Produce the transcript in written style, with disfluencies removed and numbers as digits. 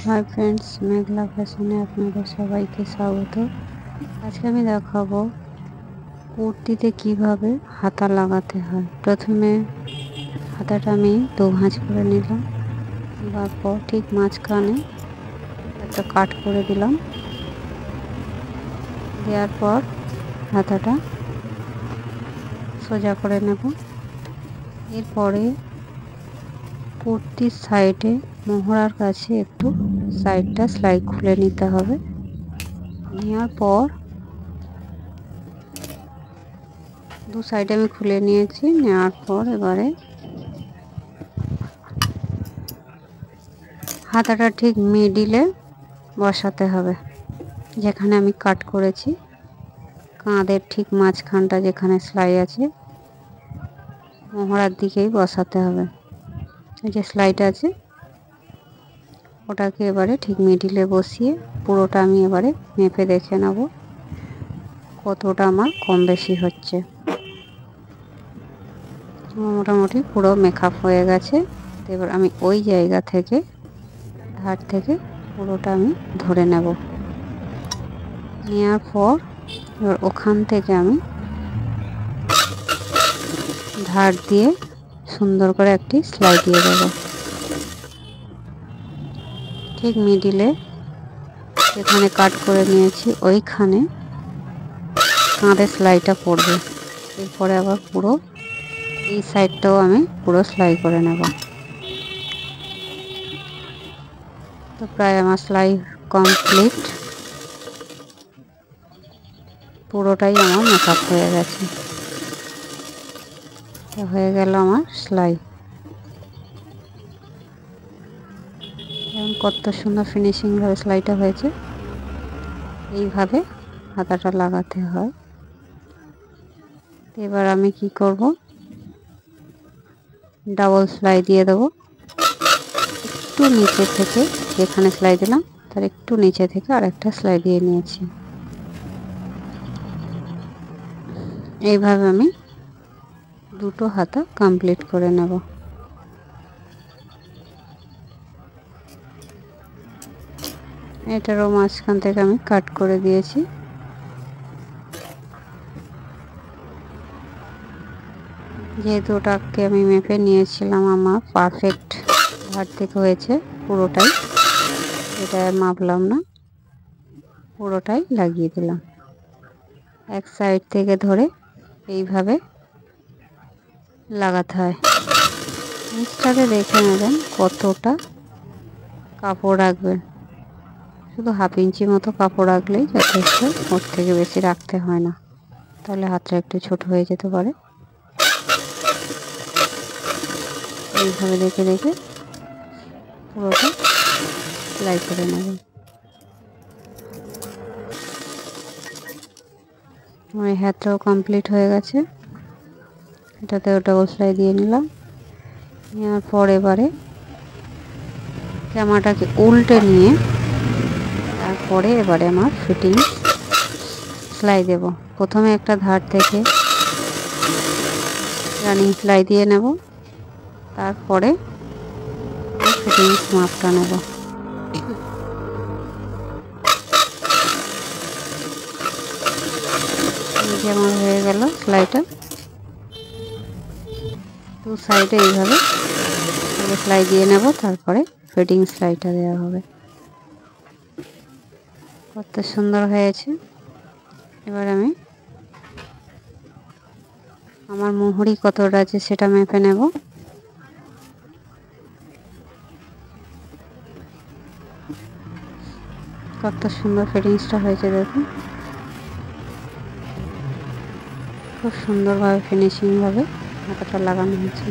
Hi friends, মেঘলা ফ্যাশনে আপনাদের সবাইকে স্বাগত। আজকে আমি দেখাবো কুর্তিতে কিভাবে হাতা লাগাতে হয়। প্রথমে হাতাটা আমি দু ভাঁজ করে নিলাম, নেওয়ার পর ঠিক মাঝখানে একটা কাট করে দিলাম। দেওয়ার পর হাতাটা সোজা করে নেব। এরপরে কুর্তির সাইডে মোহরার কাছে একটু সাইডটা সেলাই খুলে নিতে হবে। নেওয়ার পর দু সাইডে আমি খুলে নিয়েছি। নেওয়ার পর এবারে হাতাটা ঠিক মিডিলে বসাতে হবে, যেখানে আমি কাট করেছি কাঁধের ঠিক মাঝখানটা যেখানে সেলাই আছে মোহরার দিকেই বসাতে হবে। এই যে সেলাইটা আছে ওটাকে এবারে ঠিক মিডিলে বসিয়ে পুরোটা আমি এবারে মেপে দেখে নেব কতটা আমার কম বেশি হচ্ছে। মোটামুটি পুরো মেকআপ হয়ে গেছে। এবার আমি ওই জায়গা থেকে ধার থেকে পুরোটা আমি ধরে নেব। নেওয়ার পর এবার ওখান থেকে আমি ধার দিয়ে সুন্দর করে একটি সেলাই দিয়ে দেব। ঠিক মিডিলে যেখানে কাট করে নিয়েছি ওইখানে কাঁধে সেলাইটা পড়বে। এরপরে আবার পুরো এই সাইডটাও আমি পুরো সেলাই করে নেব। তো প্রায় আমার সেলাই কমপ্লিট, পুরোটাই আমার মেকআপ হয়ে গেছে। হয়ে গেল আমার সেলাই। কত সুন্দর ফিনিশিং ভাবে সেলাইটা হয়েছে। এইভাবে হাতাটা লাগাতে হয়। এবার আমি কি করব, ডাবল সেলাই দিয়ে দেবো। একটু নিচে থেকে যেখানে সেলাই দিলাম তার একটু নিচে থেকে আরেকটা সেলাই দিয়ে নিয়েছি। এইভাবে আমি দুটো হাতা কমপ্লিট করে নেব। এটারও মাঝখান থেকে আমি কাট করে দিয়েছি। যেহেতু ওটাকে আমি মেপে নিয়েছিলাম, আমার পারফেক্ট ধার থেকে হয়েছে পুরোটাই, এটা মাপলাম না, পুরোটাই লাগিয়ে দিলাম। এক সাইড থেকে ধরে এইভাবে লাগাতে হয়। নিচটাকে দেখে নেবেন কতটা কাপড় রাখবেন। শুধু হাফ ইঞ্চি মতো কাপড় রাখলেই যথেষ্ট, ওর থেকে বেশি রাখতে হয় না, তাহলে হাতটা একটু ছোট হয়ে যেতে পারে। এইভাবে দেখে দেখে পুরোটা সেলাই করে নেবেন। আমার হাতটাও কমপ্লিট হয়ে গেছে। এটাতেও ডাবল সেলাই দিয়ে নিলাম। নেওয়ার পর এবারে জামাটাকে উল্টে নিয়ে তারপরে এবারে আমার ফিটিং সেলাই দেব। প্রথমে একটা ধার থেকে রানিং সেলাই দিয়ে নেব, তারপরে ফিটিং মাপটা নেব। এই যে আমার হয়ে গেল সেলাইটা। দু সাইডে এইভাবে সেলাই দিয়ে নেব, তারপরে ফিটিং সেলাইটা দেওয়া হবে। কত সুন্দর হয়েছে। এবার আমি আমার মোহরি কতটা আছে সেটা মেপে নেব। কত সুন্দর ফিটিংসটা হয়েছে দেখুন। খুব সুন্দরভাবে ফিনিশিংভাবে হাতাটা লাগানো হয়েছে।